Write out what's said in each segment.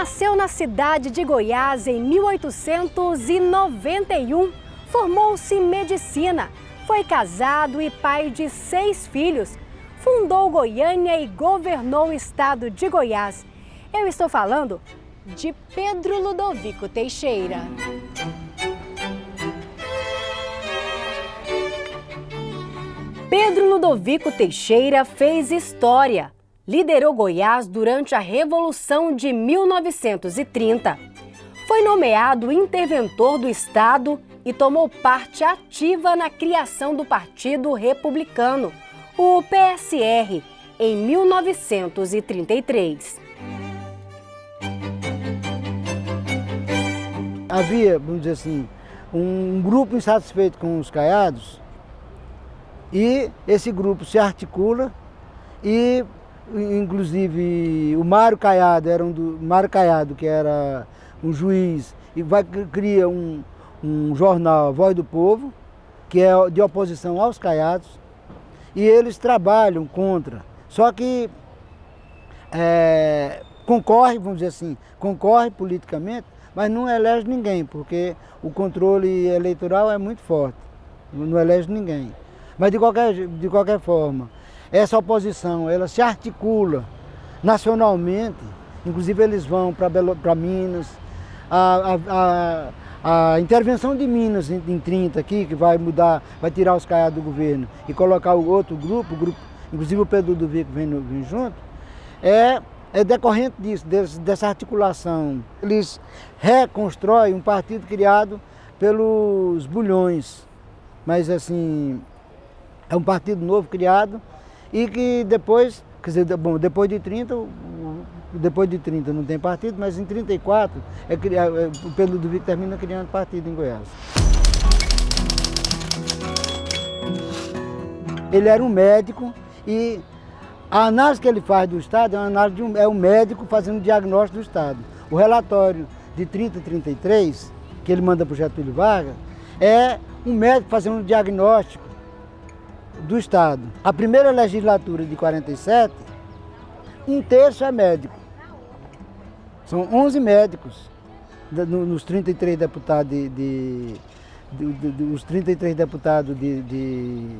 Nasceu na cidade de Goiás em 1891. Formou-se em medicina. Foi casado e pai de 6 filhos. Fundou Goiânia e governou o estado de Goiás. Eu estou falando de Pedro Ludovico Teixeira. Pedro Ludovico Teixeira fez história. Liderou Goiás durante a Revolução de 1930. Foi nomeado interventor do Estado e tomou parte ativa na criação do Partido Republicano, o PSR, em 1933. Havia, vamos dizer assim, um grupo insatisfeito com os caiados e esse grupo se articula e inclusive o Mário Caiado, Mário Caiado, que era um juiz, e cria um jornal, Voz do Povo, que é de oposição aos caiados, e eles trabalham contra. Só que concorre, vamos dizer assim, concorre politicamente, mas não elege ninguém, porque o controle eleitoral é muito forte, não elege ninguém. Mas de qualquer forma, essa oposição, ela se articula nacionalmente, inclusive eles vão para Minas, a intervenção de Minas em 30 aqui, que vai mudar, vai tirar os caiados do governo e colocar o outro grupo, inclusive o Pedro Ludovico vem junto, é decorrente disso, dessa articulação. Eles reconstroem um partido criado pelos Bulhões, mas assim, é um partido novo criado, e que depois, quer dizer, bom, depois de 30 não tem partido, mas em 34 o Pedro Ludovico termina criando partido em Goiás. Ele era um médico e a análise que ele faz do Estado é um médico fazendo diagnóstico do Estado. O relatório de 30 e 33, que ele manda para o Getúlio Vargas, é um médico fazendo um diagnóstico do Estado. A primeira legislatura de 47, um terço é médico. São 11 médicos nos 33 deputados os 33 deputados de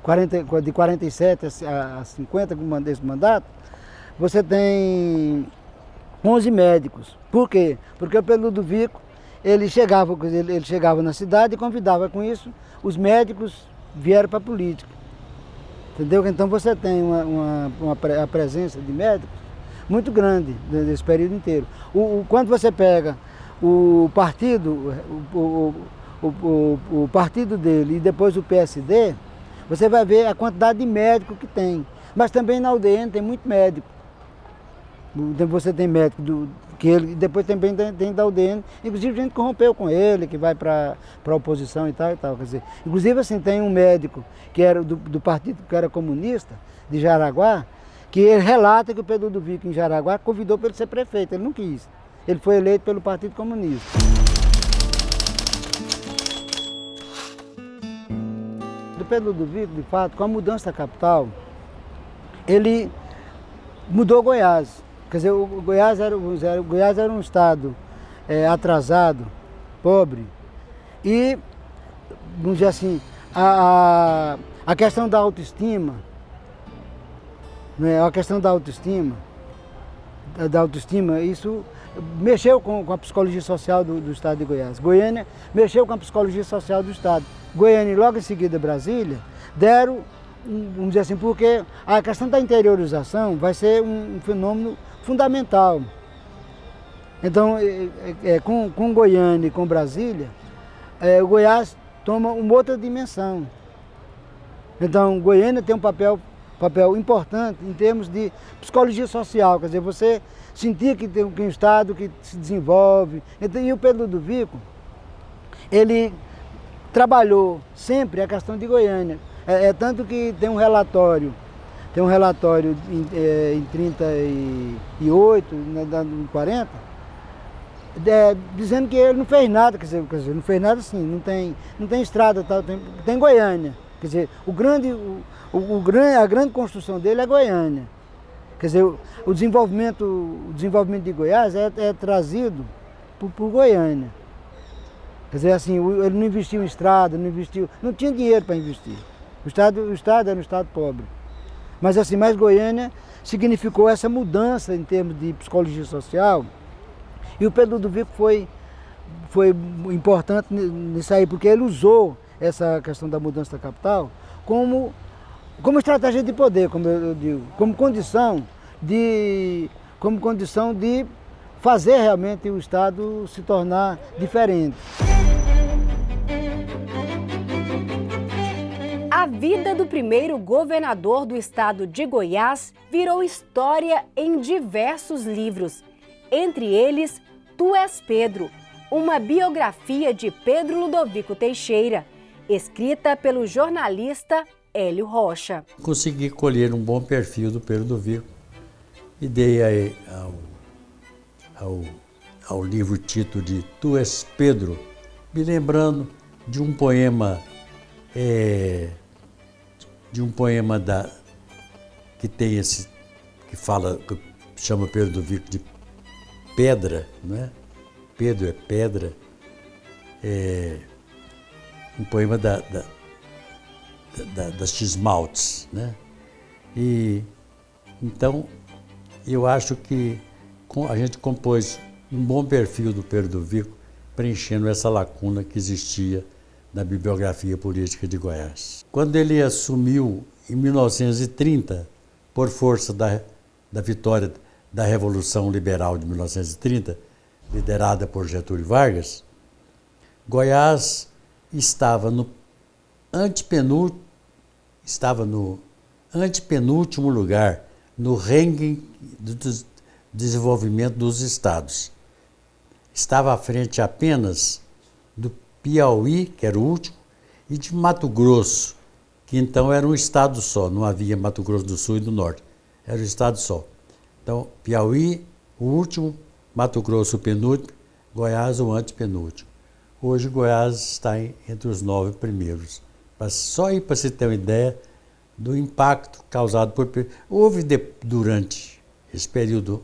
47 a 50 desse mandato, você tem 11 médicos. Por quê? Porque o Pedro Ludovico, ele chegava na cidade e convidava com isso os médicos vieram para a política, entendeu? Então você tem a presença de médicos muito grande nesse período inteiro. Quando você pega o partido, o partido dele e depois o PSD, você vai ver a quantidade de médicos que tem. Mas também na UDN tem muito médico. Você tem médico que ele depois também tem da UDN, inclusive a gente corrompeu com ele, que vai para a oposição e tal. Quer dizer, inclusive assim, tem um médico que era do partido que era comunista, de Jaraguá, que ele relata que o Pedro Ludovico em Jaraguá convidou para ele ser prefeito, ele não quis. Ele foi eleito pelo Partido Comunista. Do Pedro Ludovico, de fato, com a mudança da capital, ele mudou Goiás. Quer dizer, o Goiás era um estado atrasado, pobre, e, vamos dizer assim, a questão da autoestima, né, isso mexeu com a psicologia social do estado de Goiás. Goiânia mexeu com a psicologia social do estado. Goiânia e logo em seguida Brasília deram, vamos dizer assim, porque a questão da interiorização vai ser um fenômeno fundamental. Então, com Goiânia e com Brasília, o Goiás toma uma outra dimensão. Então, Goiânia tem um papel importante em termos de psicologia social, quer dizer, você sentir que tem um estado que se desenvolve. Então, e o Pedro Ludovico, ele trabalhou sempre a questão de Goiânia. Tanto que tem um relatório em 38, em 40, dizendo que ele não fez nada, quer dizer, não fez nada assim, não tem estrada, tal, tem Goiânia. Quer dizer, a grande construção dele é Goiânia. Quer Quer dizer, o desenvolvimento de Goiás é trazido por Goiânia. Quer dizer, assim, ele não investiu em estrada, não tinha dinheiro para investir. O estado era um estado pobre. Mas assim, Goiânia significou essa mudança em termos de psicologia social. E o Pedro Ludovico foi importante nisso aí, porque ele usou essa questão da mudança da capital como estratégia de poder, como eu digo, como condição de fazer realmente o Estado se tornar diferente. A vida do primeiro governador do estado de Goiás virou história em diversos livros, entre eles Tu és Pedro, uma biografia de Pedro Ludovico Teixeira, escrita pelo jornalista Hélio Rocha. Consegui colher um bom perfil do Pedro Ludovico e dei aí ao livro título de Tu és Pedro, me lembrando de um poema que tem esse, que chama Pedro Ludovico de Pedra, né? Pedro é pedra, um poema das X-Maltes, né? E então eu acho que a gente compôs um bom perfil do Pedro Ludovico, preenchendo essa lacuna que existia na bibliografia política de Goiás. Quando ele assumiu em 1930, por força da vitória da Revolução Liberal de 1930, liderada por Getúlio Vargas, Goiás estava no antepenúltimo lugar no ranking do desenvolvimento dos estados. Estava à frente apenas do Piauí, que era o último, e de Mato Grosso, que então era um estado só, não havia Mato Grosso do Sul e do Norte, era um estado só. Então, Piauí, o último, Mato Grosso, o penúltimo, Goiás, o antepenúltimo. Hoje, Goiás está entre os 9 primeiros. Só aí para você ter uma ideia do impacto causado por... durante esse período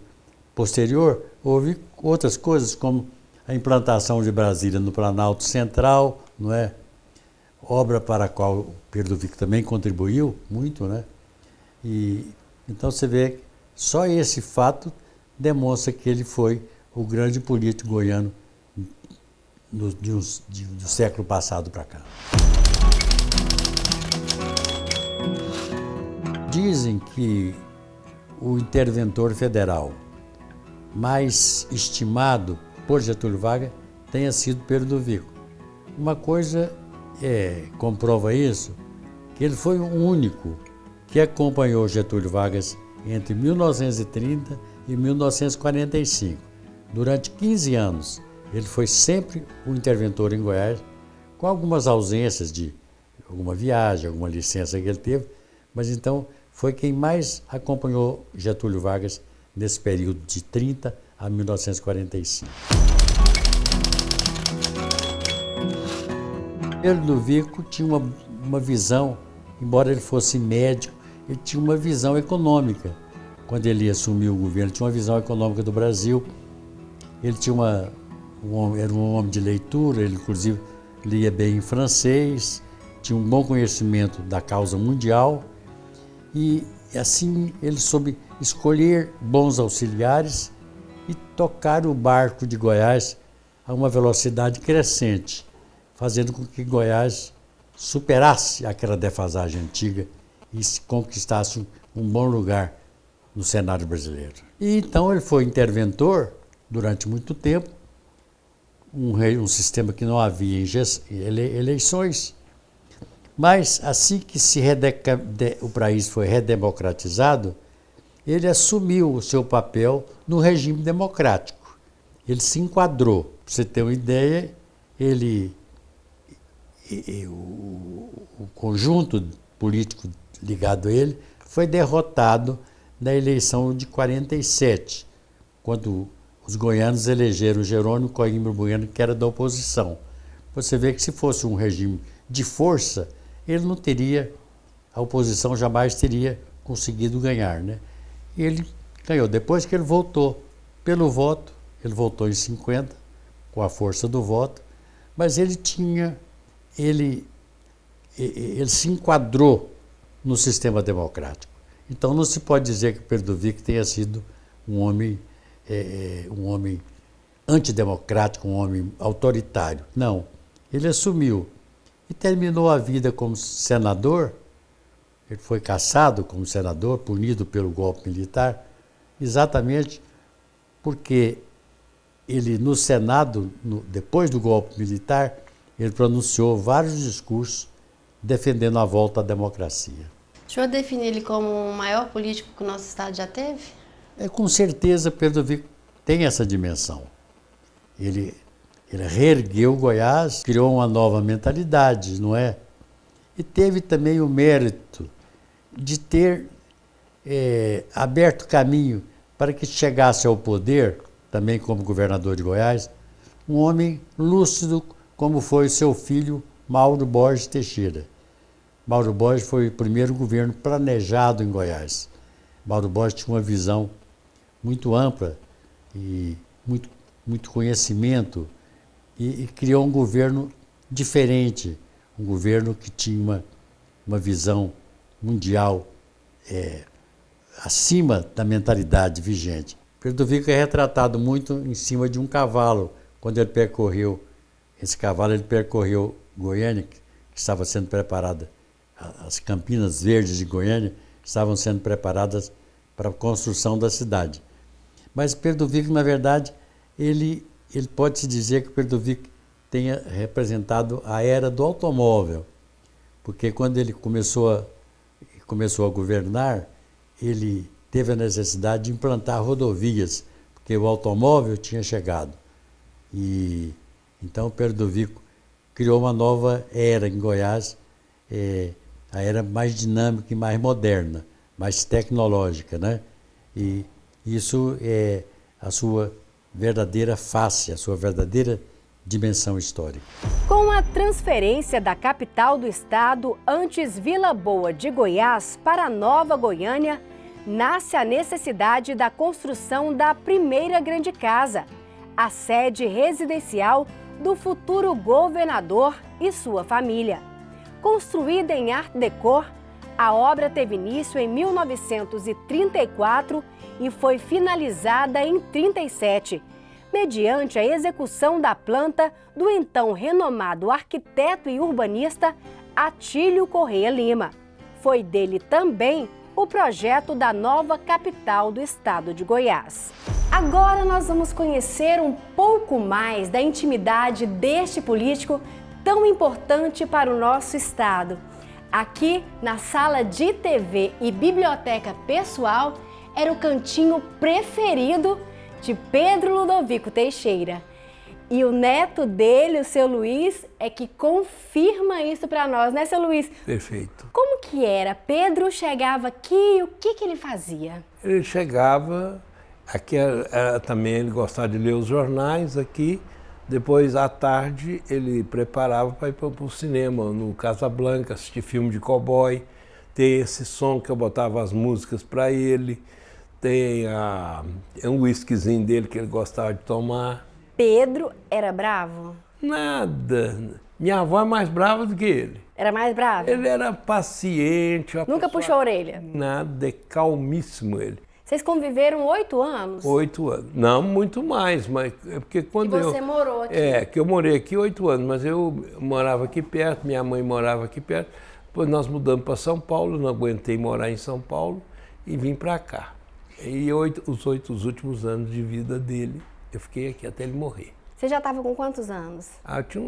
posterior, houve outras coisas, como a implantação de Brasília no Planalto Central, não é? Obra para a qual o Pedro Ludovico também contribuiu muito, né? E então você vê que só esse fato demonstra que ele foi o grande político goiano do século passado para cá. Dizem que o interventor federal mais estimado por Getúlio Vargas tenha sido Pedro Ludovico. Uma coisa comprova isso, que ele foi o único que acompanhou Getúlio Vargas entre 1930 e 1945. Durante 15 anos, ele foi sempre o interventor em Goiás, com algumas ausências de alguma viagem, alguma licença que ele teve, mas então foi quem mais acompanhou Getúlio Vargas nesse período de 30 a 1945. Pedro Ludovico tinha uma visão, embora ele fosse médico, ele tinha uma visão econômica. Quando ele assumiu o governo, tinha uma visão econômica do Brasil. Ele tinha era um homem de leitura, ele inclusive lia bem em francês, tinha um bom conhecimento da causa mundial e assim ele soube escolher bons auxiliares e tocar o barco de Goiás a uma velocidade crescente, fazendo com que Goiás superasse aquela defasagem antiga e conquistasse um bom lugar no cenário brasileiro. E então ele foi interventor durante muito tempo, um sistema que não havia eleições, mas assim que o país foi redemocratizado, ele assumiu o seu papel no regime democrático. Ele se enquadrou. Para você ter uma ideia, o conjunto político ligado a ele foi derrotado na eleição de 47, quando os goianos elegeram Jerônimo Coimbra Bueno, que era da oposição. Você vê que se fosse um regime de força, a oposição jamais teria conseguido ganhar, né? Ele Ganhou. Depois que ele voltou pelo voto, ele voltou em 50, com a força do voto, mas ele se enquadrou no sistema democrático. Então não se pode dizer que Perdovic tenha sido um homem antidemocrático, um homem autoritário. Não. Ele assumiu e terminou a vida como senador. Ele foi cassado como senador, punido pelo golpe militar, exatamente porque ele, no Senado, depois do golpe militar, ele pronunciou vários discursos defendendo a volta à democracia. O senhor define ele como o maior político que o nosso estado já teve? Com certeza, Perdovic tem essa dimensão. Ele reergueu Goiás, criou uma nova mentalidade, não é? E teve também o mérito de ter aberto caminho para que chegasse ao poder, também como governador de Goiás, um homem lúcido como foi seu filho Mauro Borges Teixeira. Mauro Borges foi o primeiro governo planejado em Goiás. Mauro Borges tinha uma visão muito ampla e muito conhecimento e criou um governo diferente, um governo que tinha uma visão mundial acima da mentalidade vigente. Perdovic é retratado muito em cima de um cavalo, quando ele percorreu, ele percorreu Goiânia, que estava sendo preparada, as Campinas Verdes de Goiânia estavam sendo preparadas para a construção da cidade. Mas Perdovic, na verdade, ele pode-se dizer que Perdovic tenha representado a era do automóvel, porque quando ele começou a governar, ele teve a necessidade de implantar rodovias, porque o automóvel tinha chegado. E então Perdovic criou uma nova era em Goiás, a era mais dinâmica e mais moderna, mais tecnológica, né? E isso é a sua verdadeira face, a sua verdadeira dimensão histórica. Com a transferência da capital do estado, antes Vila Boa de Goiás, para Nova Goiânia, nasce a necessidade da construção da primeira grande casa, a sede residencial do futuro governador e sua família. Construída em Art Deco, a obra teve início em 1934 e foi finalizada em 1937, mediante a execução da planta do então renomado arquiteto e urbanista Atílio Correia Lima. Foi dele também o projeto da nova capital do estado de Goiás. Agora nós vamos conhecer um pouco mais da intimidade deste político tão importante para o nosso estado. Aqui na sala de TV e biblioteca pessoal era o cantinho preferido de Pedro Ludovico Teixeira. E o neto dele, o seu Luiz, é que confirma isso para nós, né, seu Luiz? Perfeito. Como que era? Pedro chegava aqui e o que ele fazia? Ele chegava, aqui também ele gostava de ler os jornais aqui, depois à tarde ele preparava para ir para o cinema, no Casablanca, assistir filme de cowboy, tem esse som que eu botava as músicas para ele, tem um whiskyzinho dele que ele gostava de tomar. Pedro era bravo? Nada. Minha avó é mais brava do que ele. Era mais bravo? Ele era paciente. Nunca puxou a orelha? Nada, é calmíssimo ele. Vocês conviveram 8 anos? 8 anos. Não, muito mais, mas é porque quando você morou aqui? Que eu morei aqui 8 anos, mas eu morava aqui perto, minha mãe morava aqui perto. Depois nós mudamos para São Paulo, não aguentei morar em São Paulo e vim para cá. E os últimos anos de vida dele, eu fiquei aqui até ele morrer. Você já estava com quantos anos? Eu tinha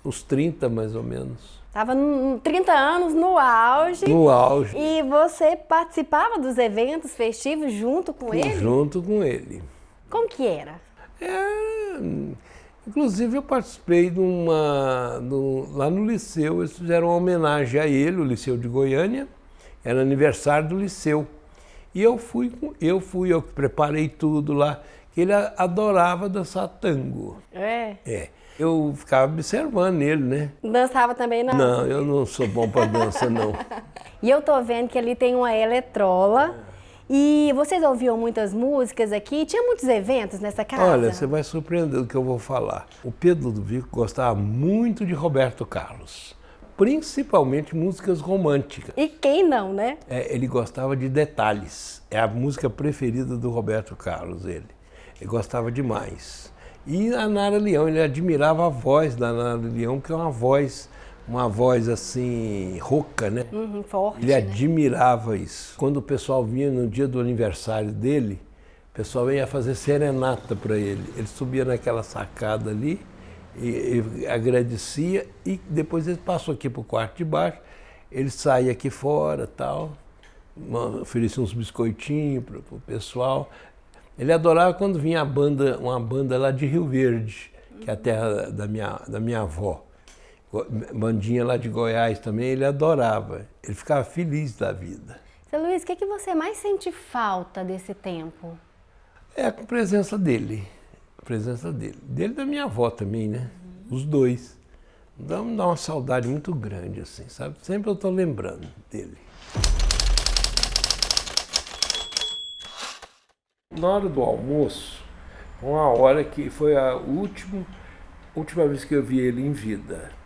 uns 30, mais ou menos. Estava 30 anos, no auge. No auge. E você participava dos eventos festivos junto com ele? Junto com ele. Como que era? Inclusive eu participei lá no Liceu, eles fizeram uma homenagem a ele, o Liceu de Goiânia, era aniversário do Liceu. E eu que preparei tudo lá, que ele adorava dançar tango. Eu ficava observando ele, né? Dançava também não? Não, eu não sou bom para dança, não. E eu tô vendo que ali tem uma eletrola E vocês ouviam muitas músicas aqui? Tinha muitos eventos nessa casa? Olha, você vai surpreender do que eu vou falar. O Pedro Ludovico gostava muito de Roberto Carlos, principalmente músicas românticas. E quem não, né? Ele gostava de Detalhes. É a música preferida do Roberto Carlos, ele. Ele gostava demais. E a Nara Leão, ele admirava a voz da Nara Leão, que é uma voz assim, rouca, né? Forte, Ele admirava isso. Quando o pessoal vinha no dia do aniversário dele, o pessoal ia fazer serenata para ele. Ele subia naquela sacada ali e agradecia, e depois ele passou aqui para o quarto de baixo, ele saía aqui fora, tal, oferecia uns biscoitinhos para o pessoal. Ele adorava quando vinha uma banda lá de Rio Verde, que é a terra da minha avó. Bandinha lá de Goiás também, ele adorava. Ele ficava feliz da vida. Seu Luiz, o que você mais sente falta desse tempo? É a presença dele. A presença dele. Dele e da minha avó também, né? Os dois. Dá uma saudade muito grande, assim, sabe? Sempre eu estou lembrando dele. Na hora do almoço, uma hora que foi a última vez que eu vi ele em vida.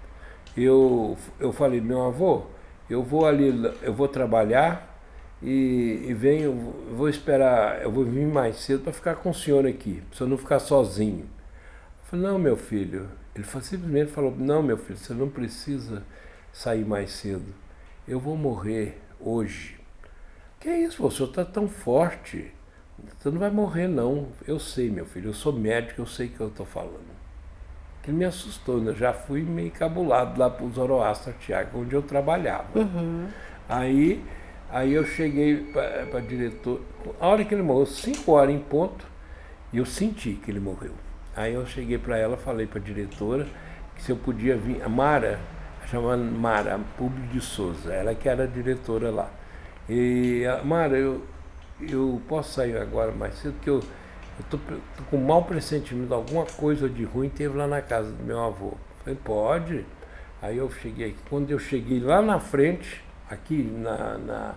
Eu falei, meu avô, eu vou trabalhar e venho, eu vou esperar, eu vou vir mais cedo para ficar com o senhor aqui, para o senhor não ficar sozinho. Eu falei, não, meu filho. Ele simplesmente falou, não, meu filho, você não precisa sair mais cedo. Eu vou morrer hoje. Que é isso, o senhor está tão forte. Você não vai morrer, não. Eu sei, meu filho, eu sou médico, eu sei o que eu estou falando. Ele me assustou, né? Eu já fui meio cabulado lá para o Zoroastro Tiago, onde eu trabalhava. Aí eu cheguei para a diretora, a hora que ele morreu, 5 horas em ponto, e eu senti que ele morreu. Aí eu cheguei para ela, falei para a diretora que se eu podia vir, a Mara, chamada Mara Publi de Souza, ela que era a diretora lá. E Mara, eu posso sair agora mais cedo, porque eu tô com um mau pressentimento, alguma coisa de ruim teve lá na casa do meu avô. Eu falei, pode. Aí eu cheguei aqui. Quando eu cheguei lá na frente, aqui na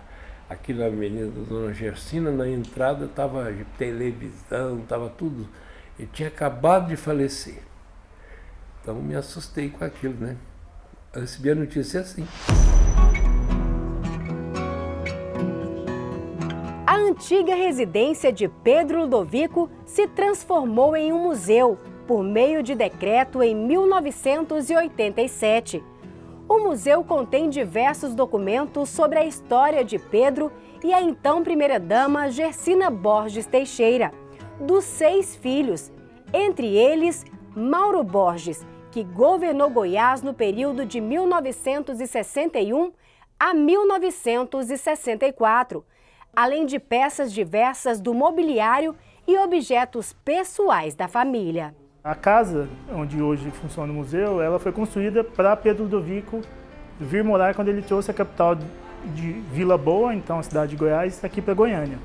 Avenida Dona Gersina, na entrada estava televisão, estava tudo. Ele tinha acabado de falecer. Então me assustei com aquilo, né? Eu recebi a notícia assim. A antiga residência de Pedro Ludovico se transformou em um museu por meio de decreto em 1987. O museu contém diversos documentos sobre a história de Pedro e a então primeira-dama Gersina Borges Teixeira, dos 6 filhos, entre eles Mauro Borges, que governou Goiás no período de 1961 a 1964, além de peças diversas do mobiliário e objetos pessoais da família. A casa onde hoje funciona o museu, ela foi construída para Pedro Ludovico vir morar quando ele trouxe a capital de Vila Boa, então a cidade de Goiás, aqui para Goiânia.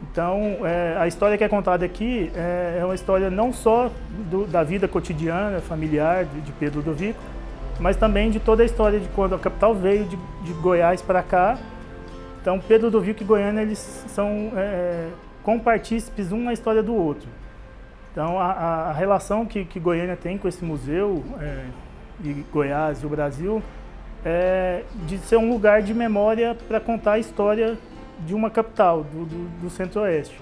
Então, a história que é contada aqui é uma história não só da vida cotidiana, familiar de Pedro Ludovico, mas também de toda a história de quando a capital veio de Goiás para cá. Então, Pedro Ludovico e Goiânia, eles são compartícipes um na história do outro. Então, a relação que Goiânia tem com esse museu, e Goiás e o Brasil, é de ser um lugar de memória para contar a história de uma capital, do Centro-Oeste,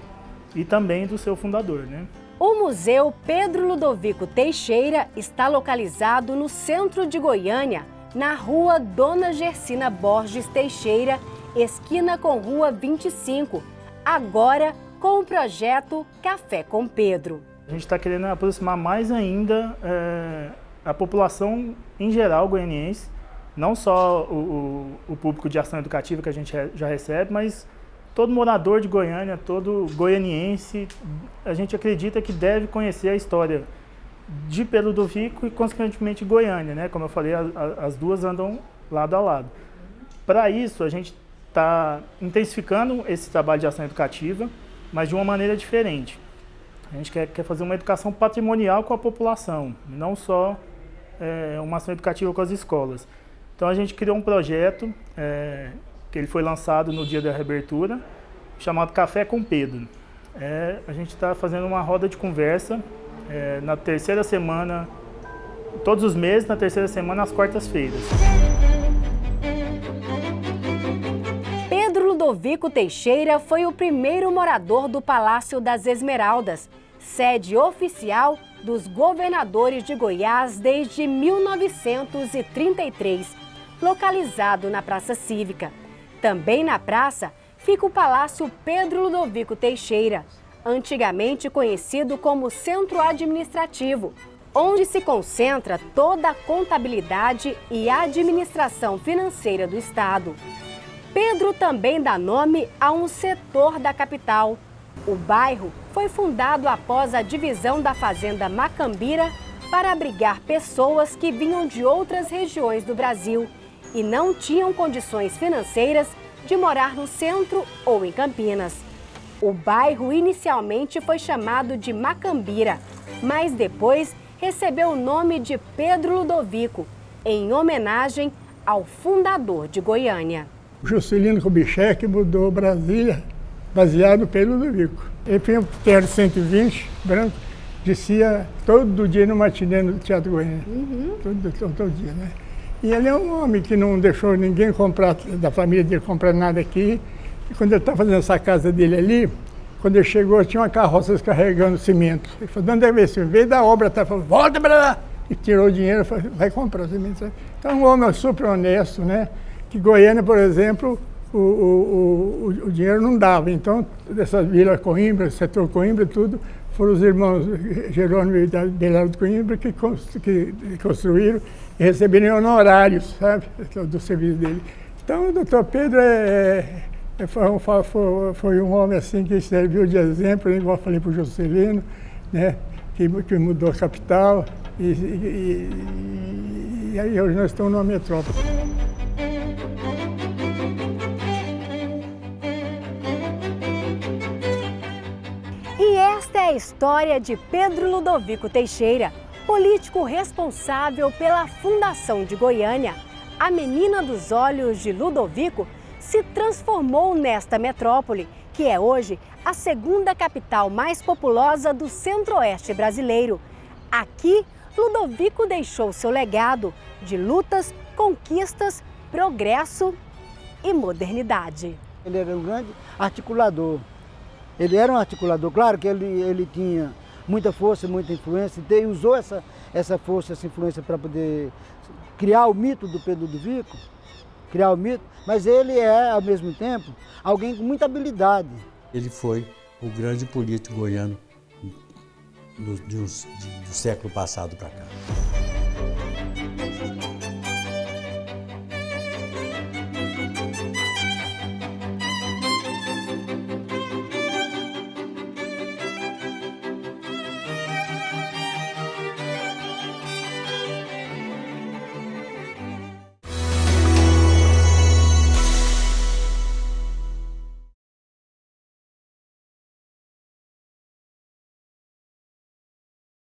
e também do seu fundador, né? O Museu Pedro Ludovico Teixeira está localizado no centro de Goiânia, na rua Dona Gersina Borges Teixeira, esquina com Rua 25, agora com o projeto Café com Pedro. A gente está querendo aproximar mais ainda a população em geral goianiense, não só o público de ação educativa que a gente já recebe, mas todo morador de Goiânia, todo goianiense, a gente acredita que deve conhecer a história de Pedro Ludovico e, consequentemente, Goiânia, né? Como eu falei, as duas andam lado a lado. Para isso, a gente está intensificando esse trabalho de ação educativa, mas de uma maneira diferente. A gente quer fazer uma educação patrimonial com a população, não só uma ação educativa com as escolas. Então a gente criou um projeto que ele foi lançado no dia da reabertura chamado Café com Pedro. A gente está fazendo uma roda de conversa na terceira semana, todos os meses, na terceira semana, às quartas-feiras. Pedro Ludovico Teixeira foi o primeiro morador do Palácio das Esmeraldas, sede oficial dos governadores de Goiás desde 1933, localizado na Praça Cívica. Também na praça fica o Palácio Pedro Ludovico Teixeira, antigamente conhecido como Centro Administrativo, onde se concentra toda a contabilidade e administração financeira do Estado. Pedro também dá nome a um setor da capital. O bairro foi fundado após a divisão da Fazenda Macambira para abrigar pessoas que vinham de outras regiões do Brasil e não tinham condições financeiras de morar no centro ou em Campinas. O bairro inicialmente foi chamado de Macambira, mas depois recebeu o nome de Pedro Ludovico, em homenagem ao fundador de Goiânia. O Juscelino Kubitschek mudou Brasília, baseado no Pedro Ludovico. Ele tinha um terno 120, branco, descia todo dia no matinê no Teatro Goiânia. Todo dia, né? E ele é um homem que não deixou ninguém comprar, da família dele comprar nada aqui. E quando ele estava fazendo essa casa dele ali, quando ele chegou, tinha uma carroça descarregando cimento. Ele falou, de onde é que veio? Veio da obra, tá? Falou, volta para lá! E tirou o dinheiro e falou, vai comprar o cimento. Então, um homem super honesto, né? Que Goiânia, por exemplo, o dinheiro não dava. Então, dessa Vila Coimbra, setor Coimbra, tudo, foram os irmãos Jerônimo e Belardo Coimbra que construíram e receberam honorários, sabe, do serviço dele. Então, o doutor Pedro foi um homem assim que serviu de exemplo, igual eu falei para o Juscelino, né, que mudou a capital, e aí hoje nós estamos numa metrópole. E esta é a história de Pedro Ludovico Teixeira, político responsável pela fundação de Goiânia. A menina dos olhos de Ludovico se transformou nesta metrópole, que é hoje a segunda capital mais populosa do centro-oeste brasileiro. Aqui, Ludovico deixou seu legado de lutas, conquistas, progresso e modernidade. Ele era um grande articulador. Ele era um articulador, claro que ele tinha muita força, muita influência, e usou essa força, essa influência para poder criar o mito do Pedro Ludovico, criar o mito, mas ele é, ao mesmo tempo, alguém com muita habilidade. Ele foi o grande político goiano do século passado para cá.